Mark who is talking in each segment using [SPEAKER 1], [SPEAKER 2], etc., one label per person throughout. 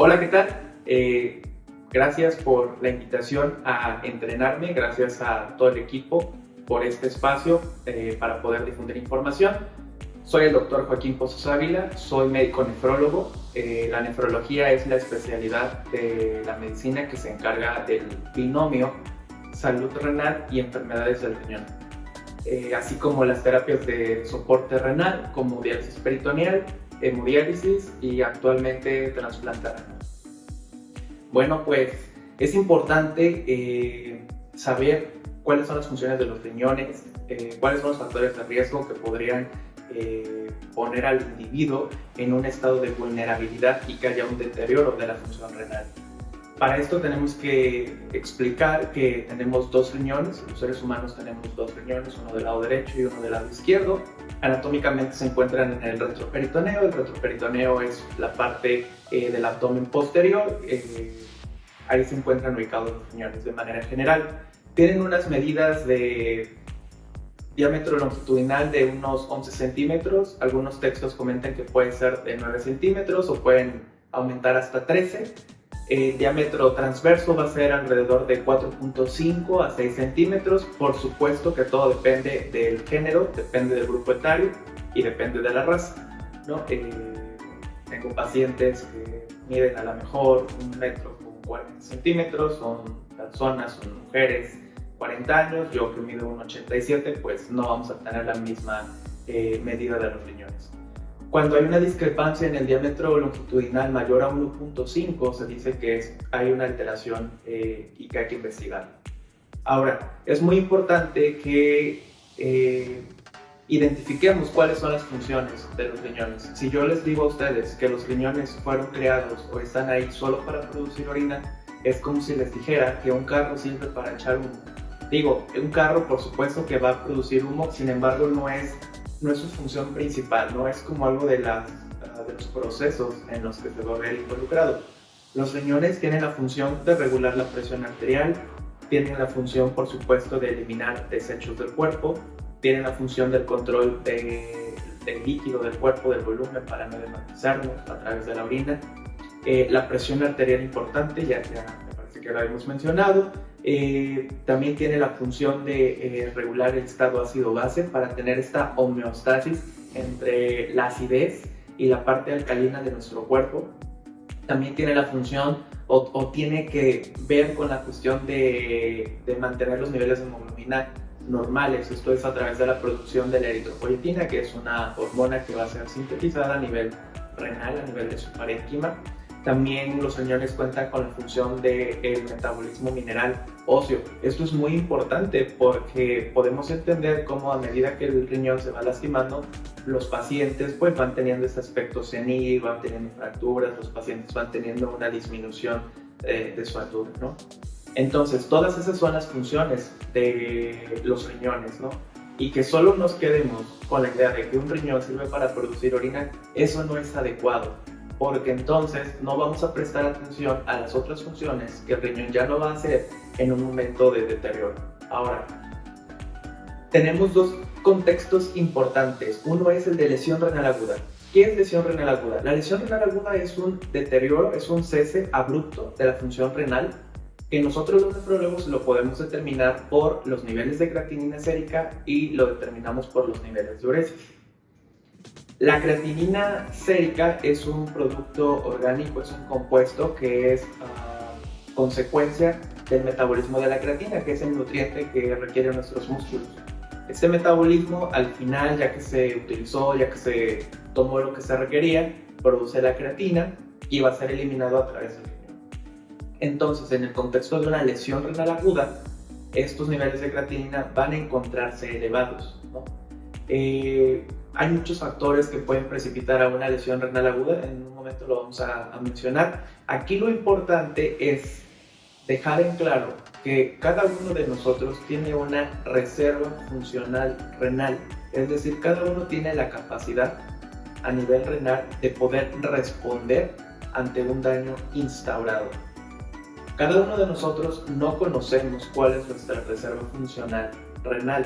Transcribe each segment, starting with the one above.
[SPEAKER 1] Hola, ¿qué tal? Gracias por la invitación a entrenarme, gracias a todo el equipo por este espacio para poder difundir información. Soy el doctor Joaquín Pozos Ávila, soy médico nefrólogo. La nefrología es la especialidad de la medicina que se encarga del binomio salud renal y enfermedades del riñón, así como las terapias de soporte renal como diálisis peritoneal, hemodiálisis y actualmente trasplante renal. Bueno, pues es importante saber cuáles son las funciones de los riñones, cuáles son los factores de riesgo que podrían poner al individuo en un estado de vulnerabilidad y que haya un deterioro de la función renal. Para esto tenemos que explicar que tenemos dos riñones, los seres humanos tenemos dos riñones, uno del lado derecho y uno del lado izquierdo. Anatómicamente se encuentran en el retroperitoneo. El retroperitoneo es la parte del abdomen posterior. Ahí se encuentran ubicados los riñones de manera general. Tienen unas medidas de diámetro longitudinal de unos 11 centímetros. Algunos textos comentan que puede ser de 9 centímetros o pueden aumentar hasta 13. El diámetro transverso va a ser alrededor de 4.5 a 6 centímetros. Por supuesto que todo depende del género, depende del grupo etario y depende de la raza, ¿no? Tengo pacientes que miden a lo mejor 1 metro con 40 centímetros, son personas, son mujeres, 40 años, yo que mido 1,87, pues no vamos a tener la misma medida de los riñones. Cuando hay una discrepancia en el diámetro longitudinal mayor a 1.5, se dice que hay una alteración y que hay que investigar. Ahora, es muy importante que identifiquemos cuáles son las funciones de los riñones. Si yo les digo a ustedes que los riñones fueron creados o están ahí solo para producir orina, es como si les dijera que un carro sirve para echar humo. Digo, un carro por supuesto que va a producir humo, sin embargo no es su función principal, no es como algo de los procesos en los que se va a ver involucrado. Los riñones tienen la función de regular la presión arterial, tienen la función, por supuesto, de eliminar desechos del cuerpo, tienen la función del control del líquido del cuerpo, del volumen, para no desmatizarnos a través de la orina. La presión arterial importante, ya me parece que la hemos mencionado. También tiene la función de regular el estado ácido-base para tener esta homeostasis entre la acidez y la parte alcalina de nuestro cuerpo. También tiene la función o tiene que ver con la cuestión de mantener los niveles de hemoglobina normales. Esto es a través de la producción de la eritropoyetina, que es una hormona que va a ser sintetizada a nivel renal, a nivel de su parénquima. También los riñones cuentan con la función del metabolismo mineral óseo. Esto es muy importante porque podemos entender cómo a medida que el riñón se va lastimando, los pacientes pues van teniendo este aspecto senil, van teniendo fracturas, los pacientes van teniendo una disminución de su altura, ¿no? Entonces, todas esas son las funciones de los riñones, ¿no? Y que solo nos quedemos con la idea de que un riñón sirve para producir orina, eso no es adecuado, porque entonces no vamos a prestar atención a las otras funciones que el riñón ya no va a hacer en un momento de deterioro. Ahora, tenemos dos contextos importantes. Uno es el de lesión renal aguda. ¿Qué es lesión renal aguda? La lesión renal aguda es un deterioro, es un cese abrupto de la función renal que nosotros los nefrólogos lo podemos determinar por los niveles de creatinina sérica y lo determinamos por los niveles de uresis. La creatinina sérica es un producto orgánico, es un compuesto que es consecuencia del metabolismo de la creatina, que es el nutriente que requieren nuestros músculos. Este metabolismo, al final, ya que se utilizó, ya que se tomó lo que se requería, produce la creatina y va a ser eliminado a través del riñón. Entonces, en el contexto de una lesión renal aguda, estos niveles de creatinina van a encontrarse elevados, ¿no? Hay muchos factores que pueden precipitar a una lesión renal aguda, en un momento lo vamos a mencionar. Aquí lo importante es dejar en claro que cada uno de nosotros tiene una reserva funcional renal, es decir, cada uno tiene la capacidad a nivel renal de poder responder ante un daño instaurado. Cada uno de nosotros no conocemos cuál es nuestra reserva funcional renal,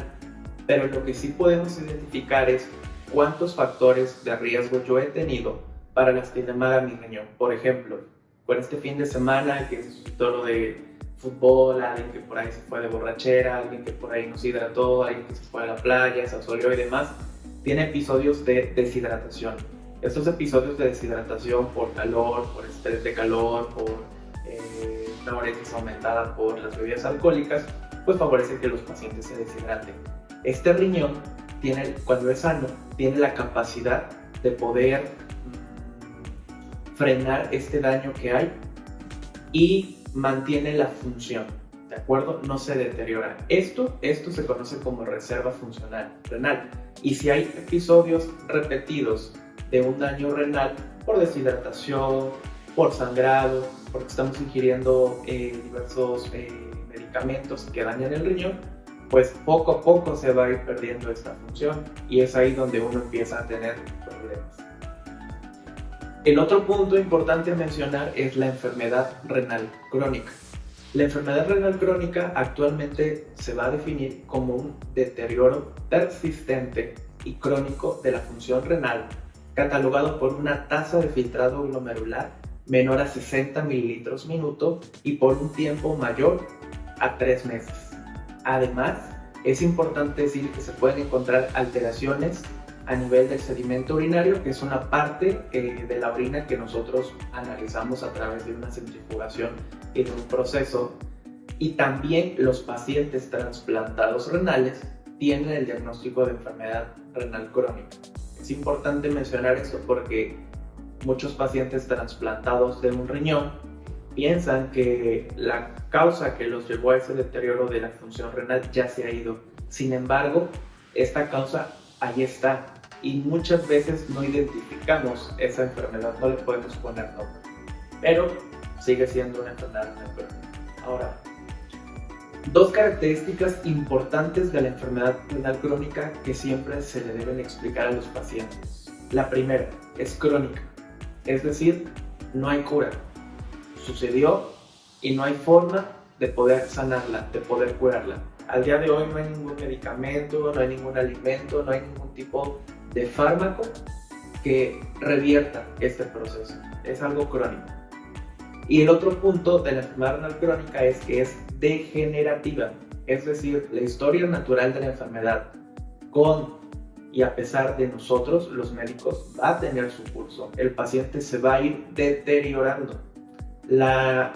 [SPEAKER 1] pero lo que sí podemos identificar es cuántos factores de riesgo yo he tenido para lastimar a mi riñón. Por ejemplo, con este fin de semana que se suscitó lo de fútbol, alguien que por ahí se fue de borrachera, alguien que por ahí no se hidrató, alguien que se fue a la playa, se asoleó y demás, tiene episodios de deshidratación. Estos episodios de deshidratación por calor, por estrés de calor, por una uresis aumentada por las bebidas alcohólicas, pues favorece que los pacientes se deshidraten. Este riñón, cuando es sano, tiene la capacidad de poder frenar este daño que hay y mantiene la función, ¿de acuerdo? No se deteriora. Esto se conoce como reserva funcional renal. Y si hay episodios repetidos de un daño renal por deshidratación, por sangrado, porque estamos ingiriendo diversos medicamentos que dañan el riñón, pues poco a poco se va a ir perdiendo esta función y es ahí donde uno empieza a tener problemas. El otro punto importante a mencionar es la enfermedad renal crónica. La enfermedad renal crónica actualmente se va a definir como un deterioro persistente y crónico de la función renal, catalogado por una tasa de filtrado glomerular menor a 60 mililitros minuto y por un tiempo mayor a 3 meses. Además, es importante decir que se pueden encontrar alteraciones a nivel del sedimento urinario, que es una parte de la orina que nosotros analizamos a través de una centrifugación y de un proceso. Y también los pacientes trasplantados renales tienen el diagnóstico de enfermedad renal crónica. Es importante mencionar esto porque muchos pacientes trasplantados de un riñón piensan que la causa que los llevó a ese deterioro de la función renal ya se ha ido. Sin embargo, esta causa ahí está y muchas veces no identificamos esa enfermedad, no le podemos poner nombre, pero sigue siendo una enfermedad renal crónica. Ahora, dos características importantes de la enfermedad renal crónica que siempre se le deben explicar a los pacientes. La primera es crónica, es decir, no hay cura. Sucedió y no hay forma de poder sanarla, de poder curarla. Al día de hoy no hay ningún medicamento, no hay ningún alimento, no hay ningún tipo de fármaco que revierta este proceso. Es algo crónico. Y el otro punto de la enfermedad renal crónica es que es degenerativa, es decir, la historia natural de la enfermedad con y a pesar de nosotros, los médicos, va a tener su curso. El paciente se va a ir deteriorando. La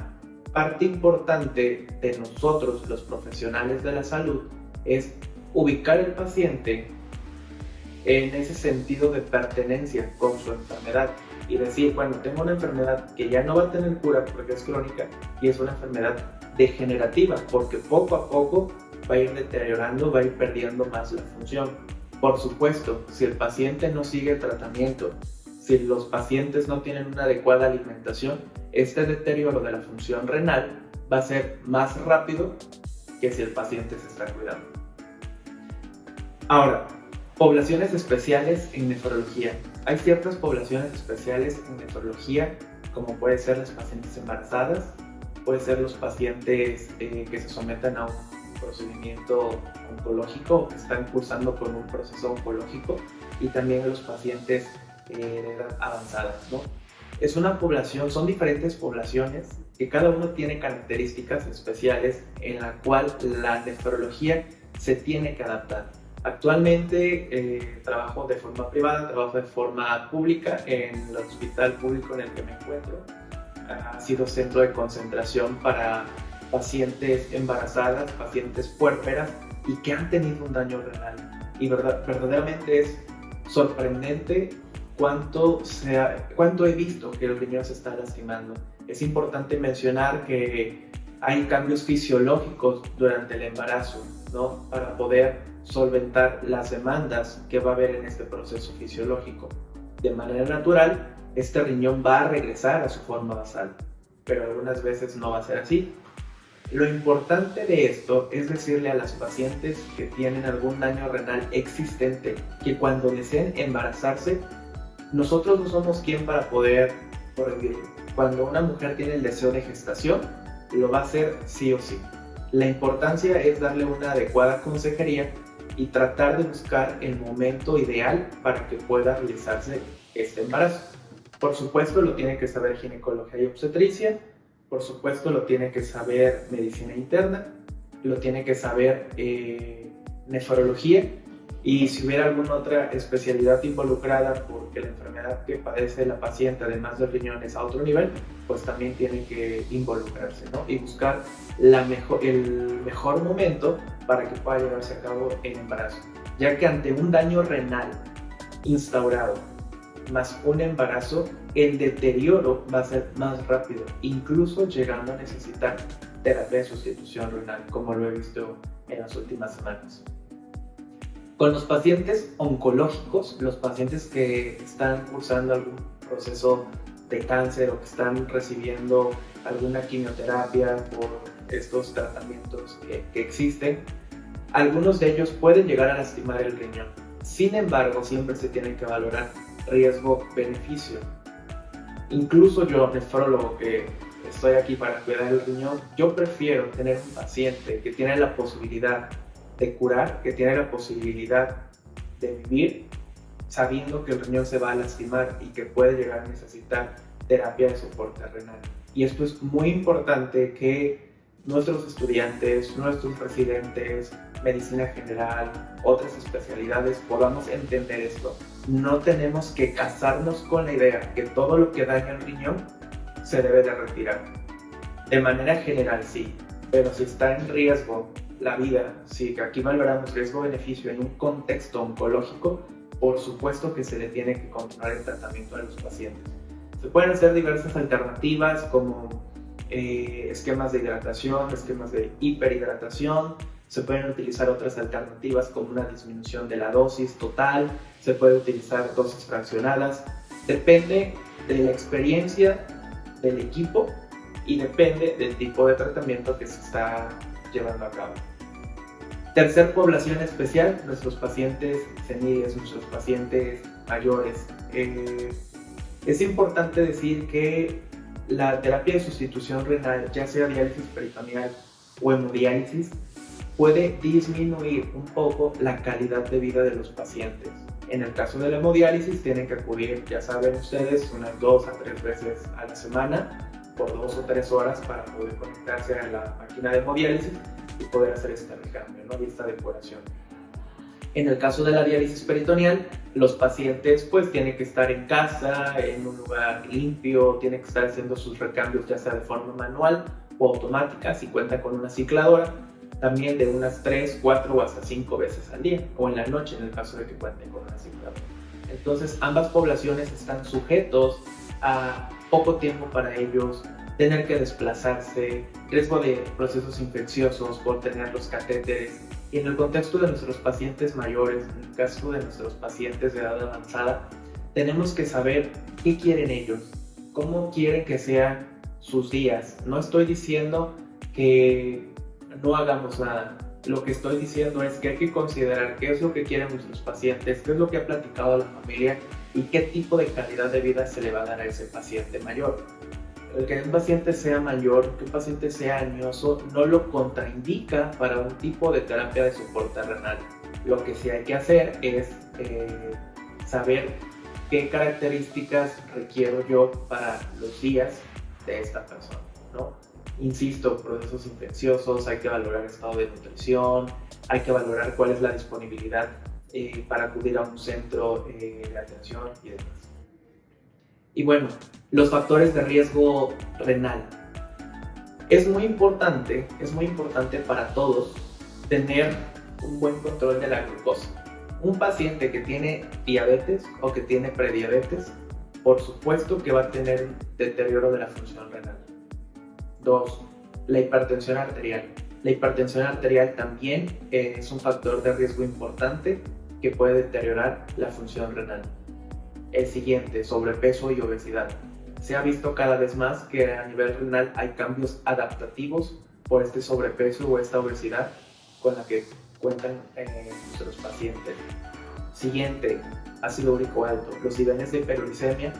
[SPEAKER 1] parte importante de nosotros, los profesionales de la salud, es ubicar al paciente en ese sentido de pertenencia con su enfermedad y decir, bueno, tengo una enfermedad que ya no va a tener cura porque es crónica y es una enfermedad degenerativa porque poco a poco va a ir deteriorando, va a ir perdiendo más la función. Por supuesto, si el paciente no sigue el tratamiento, si los pacientes no tienen una adecuada alimentación, este deterioro de la función renal va a ser más rápido que si el paciente se está cuidando. Ahora, poblaciones especiales en nefrología. Hay ciertas poblaciones especiales en nefrología, como pueden ser las pacientes embarazadas, pueden ser los pacientes que se someten a un procedimiento oncológico, que están cursando con un proceso oncológico, y también los pacientes de edad avanzada, ¿no? Es una población, son diferentes poblaciones que cada uno tiene características especiales en la cual la nefrología se tiene que adaptar. Actualmente trabajo de forma privada, trabajo de forma pública en el hospital público en el que me encuentro. Ha sido centro de concentración para pacientes embarazadas, pacientes puérperas y que han tenido un daño renal. Y verdaderamente es sorprendente cuánto he visto que el riñón se está lastimando. Es importante mencionar que hay cambios fisiológicos durante el embarazo, ¿no? Para poder solventar las demandas que va a haber en este proceso fisiológico. De manera natural, este riñón va a regresar a su forma basal, pero algunas veces no va a ser así. Lo importante de esto es decirle a las pacientes que tienen algún daño renal existente que cuando deseen embarazarse, nosotros no somos quien para poder prohibirlo. Cuando una mujer tiene el deseo de gestación, lo va a hacer sí o sí. La importancia es darle una adecuada consejería y tratar de buscar el momento ideal para que pueda realizarse este embarazo. Por supuesto lo tiene que saber ginecología y obstetricia, por supuesto lo tiene que saber medicina interna, lo tiene que saber nefrología, y si hubiera alguna otra especialidad involucrada porque la enfermedad que padece la paciente, además de riñones a otro nivel, pues también tiene que involucrarse, ¿no? Y buscar el mejor momento para que pueda llevarse a cabo el embarazo, ya que ante un daño renal instaurado más un embarazo, el deterioro va a ser más rápido, incluso llegando a necesitar terapia de sustitución renal, como lo he visto en las últimas semanas. Con los pacientes oncológicos, los pacientes que están cursando algún proceso de cáncer o que están recibiendo alguna quimioterapia por estos tratamientos que existen, algunos de ellos pueden llegar a lastimar el riñón. Sin embargo, siempre se tiene que valorar riesgo-beneficio. Incluso yo, nefrólogo, que estoy aquí para cuidar el riñón, yo prefiero tener un paciente que tiene la posibilidad de curar, que tiene la posibilidad de vivir, sabiendo que el riñón se va a lastimar y que puede llegar a necesitar terapia de soporte renal. Y esto es muy importante que nuestros estudiantes, nuestros residentes, medicina general, otras especialidades, podamos entender esto. No tenemos que casarnos con la idea que todo lo que daña el riñón se debe de retirar. De manera general sí, pero si está en riesgo la vida, si aquí valoramos riesgo-beneficio en un contexto oncológico, por supuesto que se le tiene que continuar el tratamiento a los pacientes. Se pueden hacer diversas alternativas como esquemas de hidratación, esquemas de hiperhidratación. Se pueden utilizar otras alternativas como una disminución de la dosis total, se puede utilizar dosis fraccionadas. Depende de la experiencia del equipo y depende del tipo de tratamiento que se está llevando a cabo. Tercer población especial, nuestros pacientes seniles, nuestros pacientes mayores. Es importante decir que la terapia de sustitución renal, ya sea diálisis peritoneal o hemodiálisis, puede disminuir un poco la calidad de vida de los pacientes. En el caso de la hemodiálisis tienen que acudir, ya saben ustedes, unas 2 a 3 veces a la semana por 2 o 3 horas para poder conectarse a la máquina de hemodiálisis y poder hacer este recambio, ¿no? Y esta depuración. En el caso de la diálisis peritoneal, los pacientes pues tienen que estar en casa, en un lugar limpio, tienen que estar haciendo sus recambios ya sea de forma manual o automática si cuentan con una cicladora, también de unas 3, 4 o hasta 5 veces al día, o en la noche en el caso de que cuenten con una cicladora. Entonces ambas poblaciones están sujetos a poco tiempo para ellos, tener que desplazarse, riesgo de procesos infecciosos por tener los catéteres. Y en el contexto de nuestros pacientes mayores, en el caso de nuestros pacientes de edad avanzada, tenemos que saber qué quieren ellos, cómo quieren que sean sus días. No estoy diciendo que no hagamos nada. Lo que estoy diciendo es que hay que considerar qué es lo que quieren nuestros pacientes, qué es lo que ha platicado la familia y qué tipo de calidad de vida se le va a dar a ese paciente mayor. El que un paciente sea mayor, que un paciente sea añoso, no lo contraindica para un tipo de terapia de soporte renal. Lo que sí hay que hacer es saber qué características requiero yo para los días de esta persona, ¿no? Insisto, procesos infecciosos, hay que valorar estado de nutrición, hay que valorar cuál es la disponibilidad para acudir a un centro de atención y demás. Y bueno, los factores de riesgo renal. Es muy importante para todos tener un buen control de la glucosa. Un paciente que tiene diabetes o que tiene prediabetes, por supuesto que va a tener deterioro de la función renal. 2. La hipertensión arterial. La hipertensión arterial también es un factor de riesgo importante que puede deteriorar la función renal. El siguiente, sobrepeso y obesidad. Se ha visto cada vez más que a nivel renal hay cambios adaptativos por este sobrepeso o esta obesidad con la que cuentan nuestros pacientes. Siguiente, ácido úrico alto. Los niveles de hiperuricemia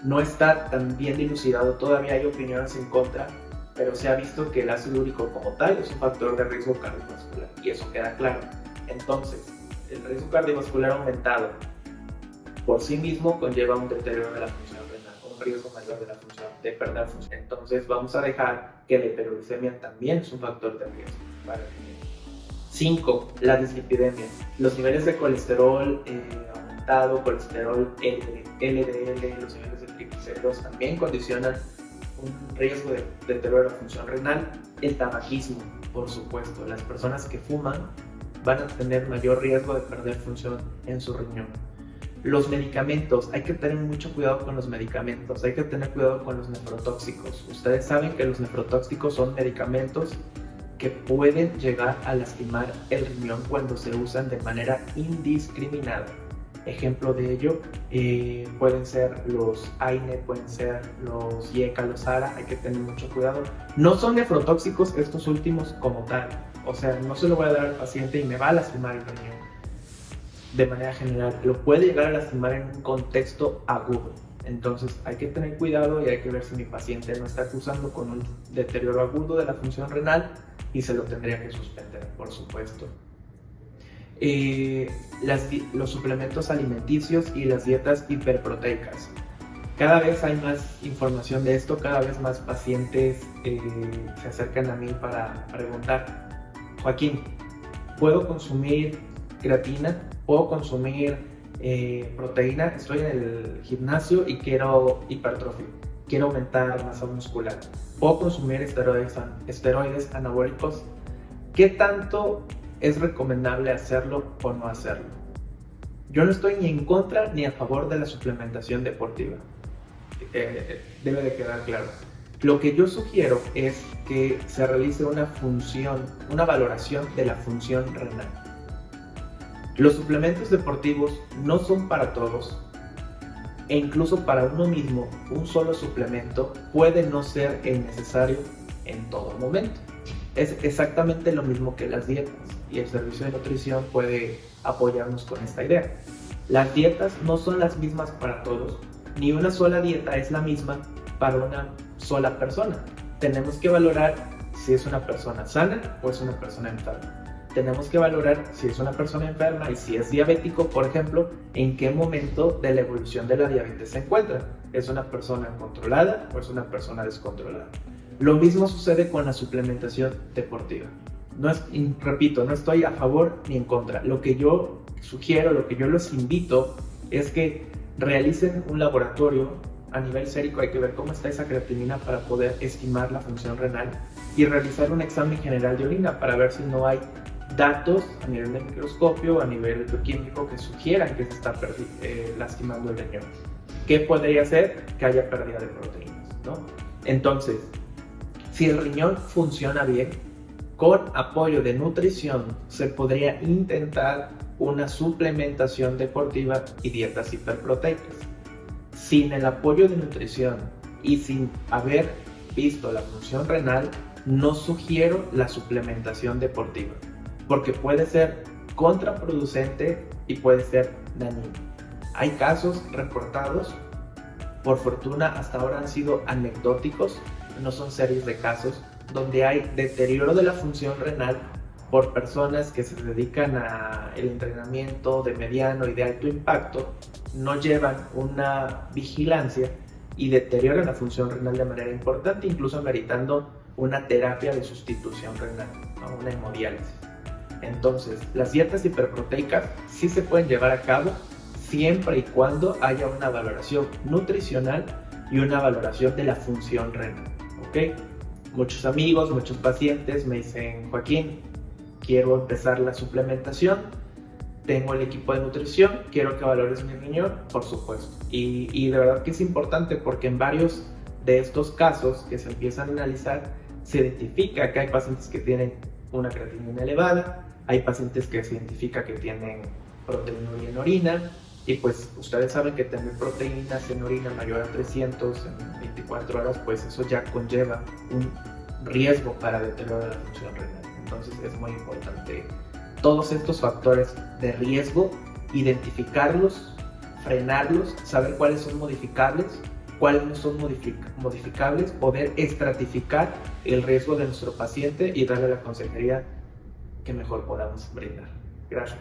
[SPEAKER 1] no está tan bien dilucidado, todavía hay opiniones en contra, pero se ha visto que el ácido úrico como tal es un factor de riesgo cardiovascular y eso queda claro. Entonces, el riesgo cardiovascular aumentado por sí mismo conlleva un deterioro de la función renal. un riesgo mayor de la función, de perder función. Entonces vamos a dejar que la hiperuricemia también es un factor de riesgo para el riñón. 5. La dislipidemia. Los niveles de colesterol aumentado, colesterol LDL, los niveles de triglicéridos también condicionan un riesgo de deterioro de la función renal. El tabaquismo, por supuesto. Las personas que fuman van a tener mayor riesgo de perder función en su riñón. Los medicamentos, hay que tener mucho cuidado con los medicamentos, hay que tener cuidado con los nefrotóxicos. Ustedes saben que los nefrotóxicos son medicamentos que pueden llegar a lastimar el riñón cuando se usan de manera indiscriminada. Ejemplo de ello pueden ser los AINE, pueden ser los IECA, los ARA, hay que tener mucho cuidado. No son nefrotóxicos estos últimos como tal, o sea, no se lo voy a dar al paciente y me va a lastimar el riñón. De manera general, lo puede llegar a lastimar en un contexto agudo. Entonces hay que tener cuidado y hay que ver si mi paciente no está acusando con un deterioro agudo de la función renal y se lo tendría que suspender, por supuesto. Los suplementos alimenticios y las dietas hiperproteicas. Cada vez hay más información de esto, cada vez más pacientes se acercan a mí para preguntar: Joaquín, ¿puedo consumir creatina? ¿Puedo consumir proteína? Estoy en el gimnasio y quiero hipertrofia, quiero aumentar masa muscular. ¿Puedo consumir esteroides anabólicos? ¿Qué tanto es recomendable hacerlo o no hacerlo? Yo no estoy ni en contra ni a favor de la suplementación deportiva. Debe de quedar claro. Lo que yo sugiero es que se realice una valoración de la función renal. Los suplementos deportivos no son para todos, e incluso para uno mismo un solo suplemento puede no ser el necesario en todo momento. Es exactamente lo mismo que las dietas, y el servicio de nutrición puede apoyarnos con esta idea. Las dietas no son las mismas para todos, ni una sola dieta es la misma para una sola persona. Tenemos que valorar si es una persona sana o es una persona enferma. Tenemos que valorar si es una persona enferma y si es diabético, por ejemplo, en qué momento de la evolución de la diabetes se encuentra. ¿Es una persona controlada o es una persona descontrolada? Lo mismo sucede con la suplementación deportiva. Repito, no estoy a favor ni en contra. Lo que yo sugiero, lo que yo los invito es que realicen un laboratorio a nivel sérico. Hay que ver cómo está esa creatinina para poder estimar la función renal y realizar un examen general de orina para ver si no hay datos a nivel de microscopio, a nivel bioquímico que sugieran que se está lastimando el riñón. ¿Qué podría ser? Que haya pérdida de proteínas, ¿no? Entonces, si el riñón funciona bien, con apoyo de nutrición se podría intentar una suplementación deportiva y dietas hiperproteicas. Sin el apoyo de nutrición y sin haber visto la función renal, no sugiero la suplementación deportiva, porque puede ser contraproducente y puede ser dañino. Hay casos reportados, por fortuna hasta ahora han sido anecdóticos, no son series de casos, donde hay deterioro de la función renal por personas que se dedican al entrenamiento de mediano y de alto impacto, no llevan una vigilancia y deterioran la función renal de manera importante, incluso meritando una terapia de sustitución renal, ¿no? Una hemodiálisis. Entonces, las dietas hiperproteicas sí se pueden llevar a cabo siempre y cuando haya una valoración nutricional y una valoración de la función renal, ¿ok? Muchos amigos, muchos pacientes me dicen: Joaquín, quiero empezar la suplementación, tengo el equipo de nutrición, quiero que valores mi riñón, por supuesto. Y de verdad que es importante, porque en varios de estos casos que se empiezan a analizar, se identifica que hay pacientes que tienen una creatinina elevada, hay pacientes que se identifica que tienen proteinuria en orina, y pues ustedes saben que tener proteínas en orina mayor a 300 en 24 horas, pues eso ya conlleva un riesgo para deterioro de la función renal. Entonces es muy importante todos estos factores de riesgo, identificarlos, frenarlos, saber cuáles son modificables, cuáles no son modificables, poder estratificar el riesgo de nuestro paciente y darle la consejería que mejor podamos brindar. Gracias.